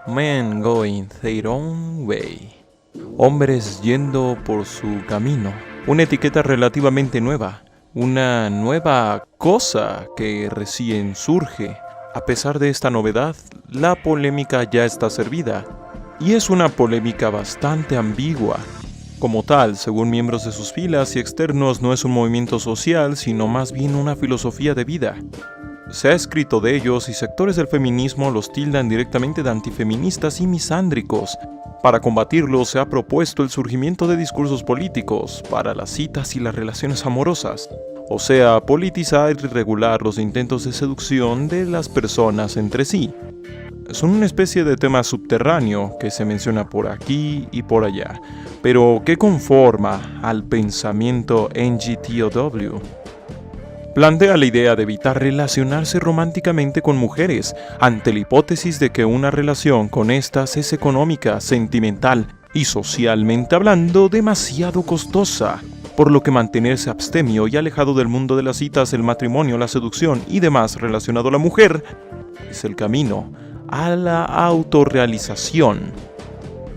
Men going their own way. Hombres yendo por su camino. Una etiqueta relativamente nueva. Una nueva cosa que recién surge. A pesar de esta novedad, la polémica ya está servida. Y es una polémica bastante ambigua. Como tal, según miembros de sus filas y externos, no es un movimiento social, sino más bien una filosofía de vida. Se ha escrito de ellos y sectores del feminismo los tildan directamente de antifeministas y misándricos. Para combatirlos se ha propuesto el surgimiento de discursos políticos para las citas y las relaciones amorosas, o sea, politizar y regular los intentos de seducción de las personas entre sí. Son una especie de tema subterráneo que se menciona por aquí y por allá, pero que conforma al pensamiento NGTOW. Plantea la idea de evitar relacionarse románticamente con mujeres, ante la hipótesis de que una relación con estas es económica, sentimental y socialmente hablando demasiado costosa, por lo que mantenerse abstemio y alejado del mundo de las citas, el matrimonio, la seducción y demás relacionado a la mujer es el camino a la autorrealización.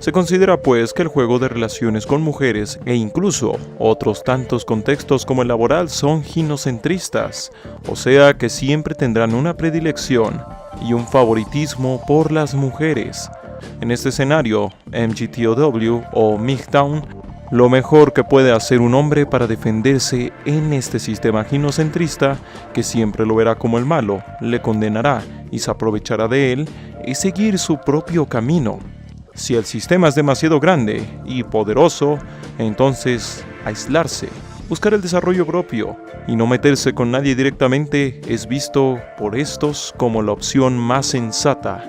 Se considera pues que el juego de relaciones con mujeres e incluso otros tantos contextos como el laboral son ginocentristas, o sea que siempre tendrán una predilección y un favoritismo por las mujeres. En este escenario, MGTOW o MGTOW, lo mejor que puede hacer un hombre para defenderse en este sistema ginocentrista, que siempre lo verá como el malo, le condenará y se aprovechará de él, es seguir su propio camino. Si el sistema es demasiado grande y poderoso, entonces aislarse, buscar el desarrollo propio y no meterse con nadie directamente es visto por estos como la opción más sensata.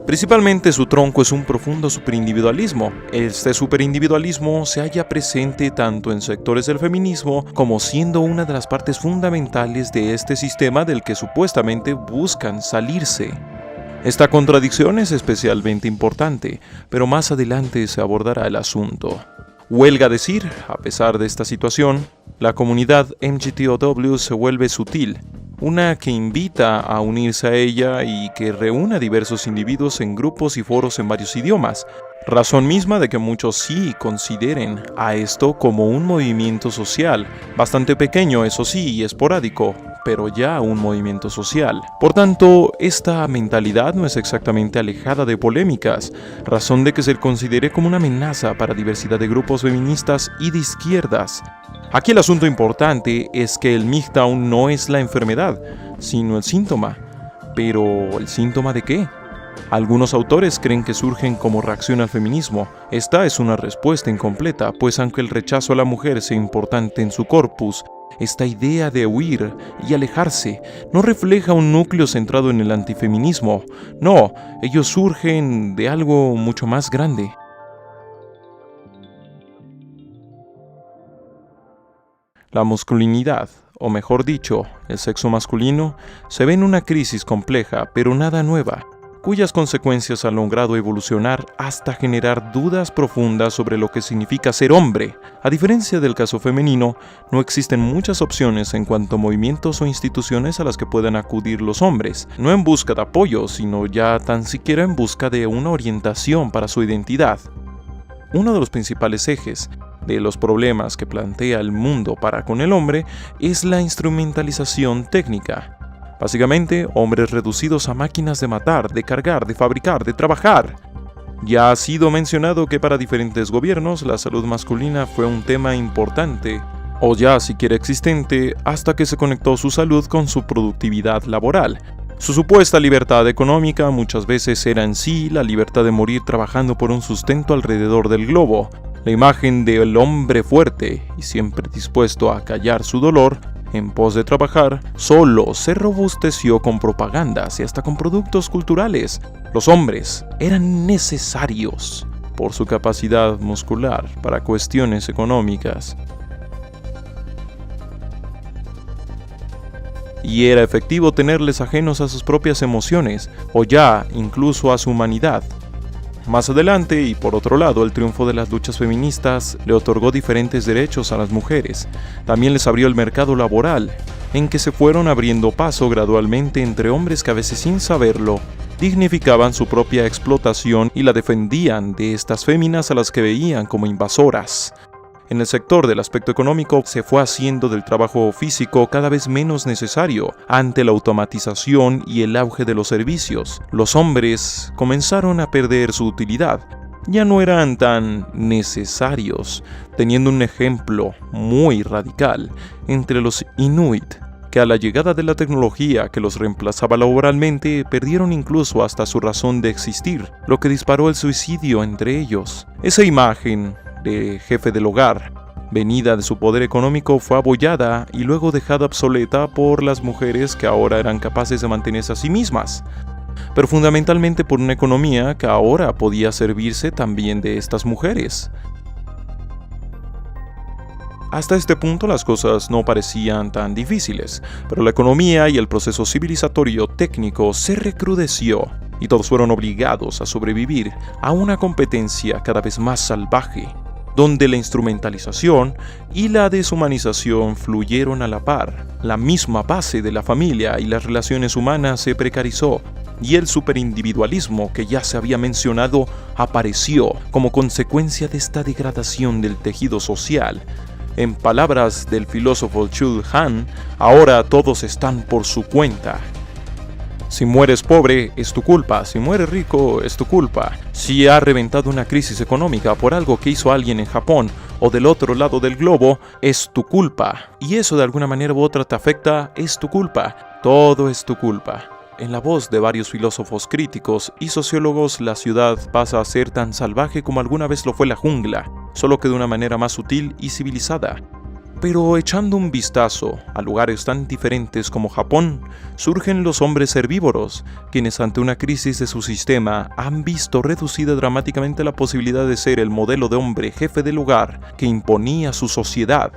Principalmente su tronco es un profundo superindividualismo. Este superindividualismo se halla presente tanto en sectores del feminismo como siendo una de las partes fundamentales de este sistema del que supuestamente buscan salirse. Esta contradicción es especialmente importante, pero más adelante se abordará el asunto. Huelga decir, a pesar de esta situación, la comunidad MGTOW se vuelve sutil, una que invita a unirse a ella y que reúne a diversos individuos en grupos y foros en varios idiomas, razón misma de que muchos sí consideren a esto como un movimiento social, bastante pequeño eso sí y esporádico, pero ya un movimiento social. Por tanto, esta mentalidad no es exactamente alejada de polémicas, razón de que se considere como una amenaza para diversidad de grupos feministas y de izquierdas. Aquí el asunto importante es que el MGTOW no es la enfermedad, sino el síntoma. ¿Pero el síntoma de qué? Algunos autores creen que surgen como reacción al feminismo. Esta es una respuesta incompleta, pues aunque el rechazo a la mujer sea importante en su corpus, esta idea de huir y alejarse no refleja un núcleo centrado en el antifeminismo. No, ellos surgen de algo mucho más grande. La masculinidad, o mejor dicho, el sexo masculino, se ve en una crisis compleja, pero nada nueva, cuyas consecuencias han logrado evolucionar hasta generar dudas profundas sobre lo que significa ser hombre. A diferencia del caso femenino, no existen muchas opciones en cuanto a movimientos o instituciones a las que puedan acudir los hombres, no en busca de apoyo, sino ya tan siquiera en busca de una orientación para su identidad. Uno de los principales ejes de los problemas que plantea el mundo para con el hombre es la instrumentalización técnica. Básicamente, hombres reducidos a máquinas de matar, de cargar, de fabricar, de trabajar. Ya ha sido mencionado que para diferentes gobiernos la salud masculina fue un tema importante, o ya siquiera existente, hasta que se conectó su salud con su productividad laboral. Su supuesta libertad económica muchas veces era en sí la libertad de morir trabajando por un sustento alrededor del globo. La imagen del hombre fuerte y siempre dispuesto a callar su dolor en pos de trabajar, solo se robusteció con propagandas y hasta con productos culturales. Los hombres eran necesarios por su capacidad muscular para cuestiones económicas. Y era efectivo tenerles ajenos a sus propias emociones, o ya incluso a su humanidad. Más adelante, y por otro lado, el triunfo de las luchas feministas le otorgó diferentes derechos a las mujeres. También les abrió el mercado laboral, en que se fueron abriendo paso gradualmente entre hombres que a veces sin saberlo dignificaban su propia explotación y la defendían de estas féminas a las que veían como invasoras. En el sector del aspecto económico se fue haciendo del trabajo físico cada vez menos necesario ante la automatización y el auge de los servicios. Los hombres comenzaron a perder su utilidad. Ya no eran tan necesarios, teniendo un ejemplo muy radical entre los Inuit, que a la llegada de la tecnología que los reemplazaba laboralmente perdieron incluso hasta su razón de existir, lo que disparó el suicidio entre ellos. Esa imagen de jefe del hogar, venida de su poder económico, fue abollada y luego dejada obsoleta por las mujeres que ahora eran capaces de mantenerse a sí mismas, pero fundamentalmente por una economía que ahora podía servirse también de estas mujeres. Hasta este punto las cosas no parecían tan difíciles, pero la economía y el proceso civilizatorio técnico se recrudeció y todos fueron obligados a sobrevivir a una competencia cada vez más salvaje, donde la instrumentalización y la deshumanización fluyeron a la par. La misma base de la familia y las relaciones humanas se precarizó, y el superindividualismo que ya se había mencionado apareció como consecuencia de esta degradación del tejido social. En palabras del filósofo Chul Han, ahora todos están por su cuenta. Si mueres pobre, es tu culpa. Si mueres rico, es tu culpa. Si ha reventado una crisis económica por algo que hizo alguien en Japón o del otro lado del globo, es tu culpa. Y eso de alguna manera u otra te afecta, es tu culpa. Todo es tu culpa. En la voz de varios filósofos críticos y sociólogos, la ciudad pasa a ser tan salvaje como alguna vez lo fue la jungla, solo que de una manera más sutil y civilizada. Pero echando un vistazo a lugares tan diferentes como Japón, surgen los hombres herbívoros, quienes ante una crisis de su sistema han visto reducida dramáticamente la posibilidad de ser el modelo de hombre jefe del hogar que imponía su sociedad,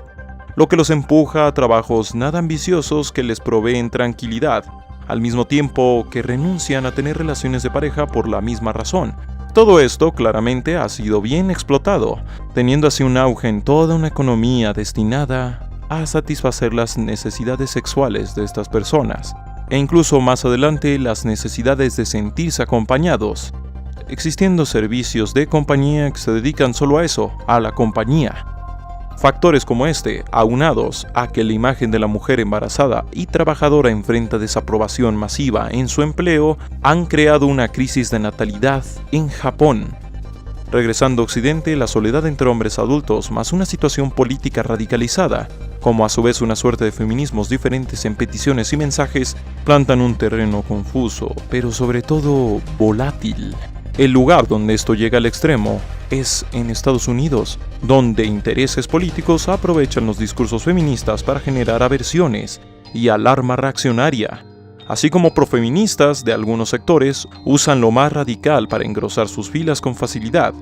lo que los empuja a trabajos nada ambiciosos que les proveen tranquilidad, al mismo tiempo que renuncian a tener relaciones de pareja por la misma razón. Todo esto claramente ha sido bien explotado, teniendo así un auge en toda una economía destinada a satisfacer las necesidades sexuales de estas personas, e incluso más adelante las necesidades de sentirse acompañados, existiendo servicios de compañía que se dedican solo a eso, a la compañía. Factores como este, aunados a que la imagen de la mujer embarazada y trabajadora enfrenta desaprobación masiva en su empleo, han creado una crisis de natalidad en Japón. Regresando a Occidente, la soledad entre hombres adultos más una situación política radicalizada, como a su vez una suerte de feminismos diferentes en peticiones y mensajes, plantan un terreno confuso, pero sobre todo volátil. El lugar donde esto llega al extremo es en Estados Unidos, donde intereses políticos aprovechan los discursos feministas para generar aversiones y alarma reaccionaria, así como profeministas de algunos sectores usan lo más radical para engrosar sus filas con facilidad.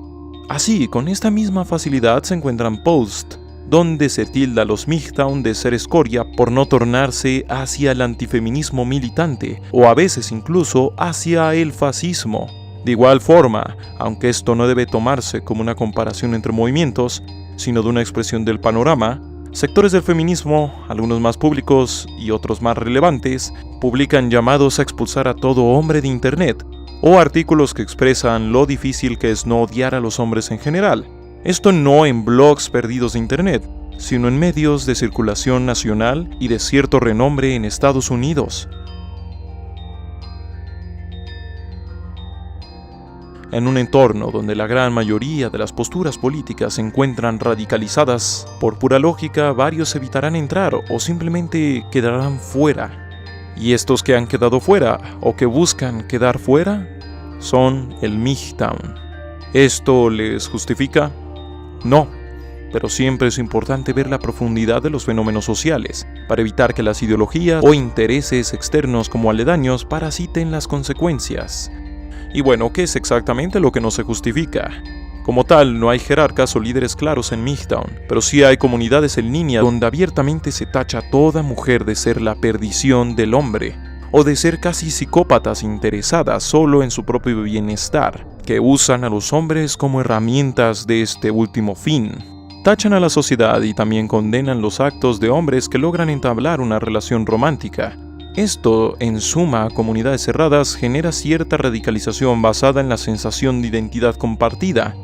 Así, con esta misma facilidad se encuentran posts donde se tilda a los MGTOW de ser escoria por no tornarse hacia el antifeminismo militante o a veces incluso hacia el fascismo. De igual forma, aunque esto no debe tomarse como una comparación entre movimientos, sino de una expresión del panorama, sectores del feminismo, algunos más públicos y otros más relevantes, publican llamados a expulsar a todo hombre de Internet, o artículos que expresan lo difícil que es no odiar a los hombres en general. Esto no en blogs perdidos de Internet, sino en medios de circulación nacional y de cierto renombre en Estados Unidos. En un entorno donde la gran mayoría de las posturas políticas se encuentran radicalizadas, por pura lógica varios evitarán entrar o simplemente quedarán fuera. Y estos que han quedado fuera o que buscan quedar fuera son el MGTOW. ¿Esto les justifica? No, pero siempre es importante ver la profundidad de los fenómenos sociales para evitar que las ideologías o intereses externos como aledaños parasiten las consecuencias. Y bueno, ¿qué es exactamente lo que no se justifica? Como tal, no hay jerarcas o líderes claros en MGTOW, pero sí hay comunidades en línea donde abiertamente se tacha a toda mujer de ser la perdición del hombre, o de ser casi psicópatas interesadas solo en su propio bienestar, que usan a los hombres como herramientas de este último fin. Tachan a la sociedad y también condenan los actos de hombres que logran entablar una relación romántica, Esto, en suma, a comunidades cerradas, genera cierta radicalización basada en la sensación de identidad compartida.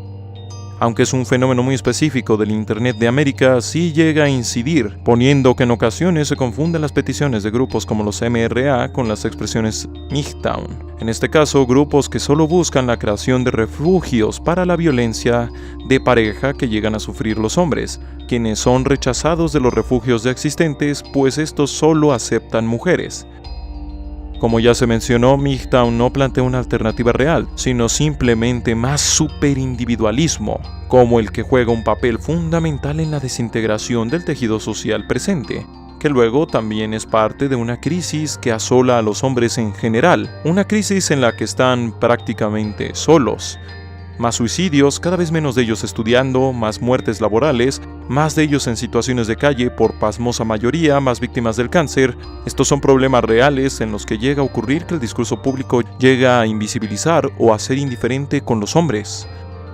Aunque es un fenómeno muy específico del Internet de América, sí llega a incidir, poniendo que en ocasiones se confunden las peticiones de grupos como los MRA con las expresiones MGTOW. En este caso, grupos que solo buscan la creación de refugios para la violencia de pareja que llegan a sufrir los hombres, quienes son rechazados de los refugios ya existentes, pues estos solo aceptan mujeres. Como ya se mencionó, MGTOW no plantea una alternativa real, sino simplemente más superindividualismo, como el que juega un papel fundamental en la desintegración del tejido social presente, que luego también es parte de una crisis que asola a los hombres en general, una crisis en la que están prácticamente solos. Más suicidios, cada vez menos de ellos estudiando, más muertes laborales, más de ellos en situaciones de calle por pasmosa mayoría, más víctimas del cáncer. Estos son problemas reales en los que llega a ocurrir que el discurso público llega a invisibilizar o a ser indiferente con los hombres.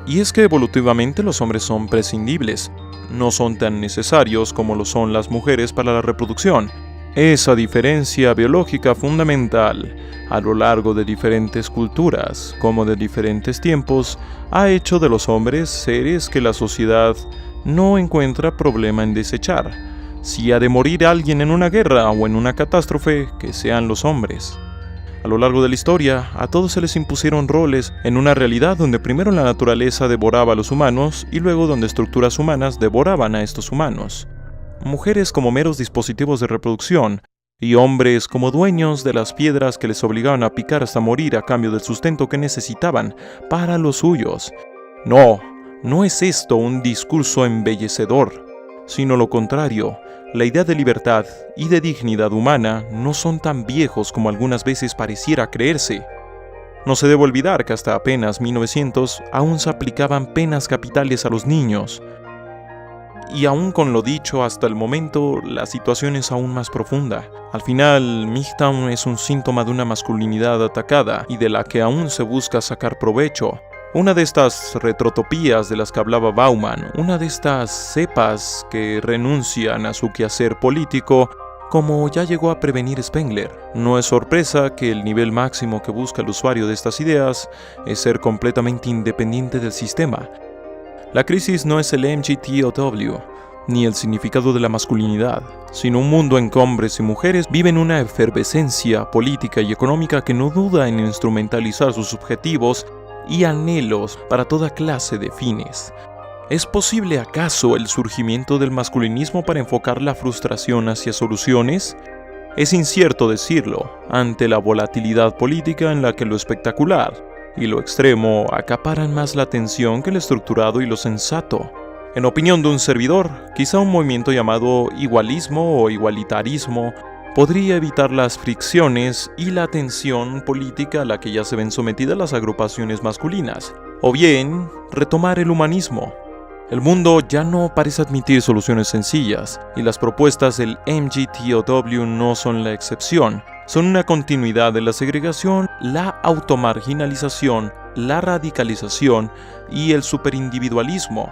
Y es que evolutivamente los hombres son prescindibles, no son tan necesarios como lo son las mujeres para la reproducción. Esa diferencia biológica fundamental, a lo largo de diferentes culturas, como de diferentes tiempos, ha hecho de los hombres seres que la sociedad no encuentra problema en desechar. Si ha de morir alguien en una guerra o en una catástrofe, que sean los hombres. A lo largo de la historia, a todos se les impusieron roles en una realidad donde primero la naturaleza devoraba a los humanos y luego donde estructuras humanas devoraban a estos humanos. Mujeres como meros dispositivos de reproducción, y hombres como dueños de las piedras que les obligaban a picar hasta morir a cambio del sustento que necesitaban para los suyos. No es esto un discurso embellecedor, sino lo contrario. La idea de libertad y de dignidad humana no son tan viejos como algunas veces pareciera creerse. No se debe olvidar que hasta apenas 1900 aún se aplicaban penas capitales a los niños. Y aún con lo dicho hasta el momento, la situación es aún más profunda. Al final, MGTOW es un síntoma de una masculinidad atacada y de la que aún se busca sacar provecho. Una de estas retrotopías de las que hablaba Bauman, una de estas cepas que renuncian a su quehacer político, como ya llegó a prevenir Spengler. No es sorpresa que el nivel máximo que busca el usuario de estas ideas es ser completamente independiente del sistema. La crisis no es el MGTOW, ni el significado de la masculinidad, sino un mundo en que hombres y mujeres viven una efervescencia política y económica que no duda en instrumentalizar sus objetivos y anhelos para toda clase de fines. ¿Es posible acaso el surgimiento del masculinismo para enfocar la frustración hacia soluciones? Es incierto decirlo, ante la volatilidad política en la que lo espectacular y lo extremo acaparan más la atención que lo estructurado y lo sensato. En opinión de un servidor, quizá un movimiento llamado igualismo o igualitarismo podría evitar las fricciones y la tensión política a la que ya se ven sometidas las agrupaciones masculinas, o bien retomar el humanismo. El mundo ya no parece admitir soluciones sencillas, y las propuestas del MGTOW no son la excepción. Son una continuidad de la segregación, la automarginalización, la radicalización y el superindividualismo.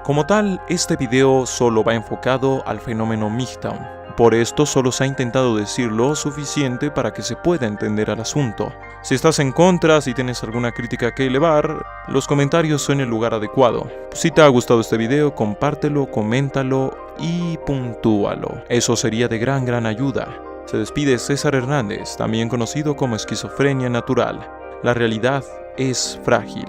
Como tal, este video solo va enfocado al fenómeno MGTOW. Por esto solo se ha intentado decir lo suficiente para que se pueda entender al asunto. Si estás en contra, si tienes alguna crítica que elevar, los comentarios son el lugar adecuado. Si te ha gustado este video, compártelo, coméntalo y puntúalo. Eso sería de gran ayuda. Se despide César Hernández, también conocido como Esquizofrenia Natural. La realidad es frágil.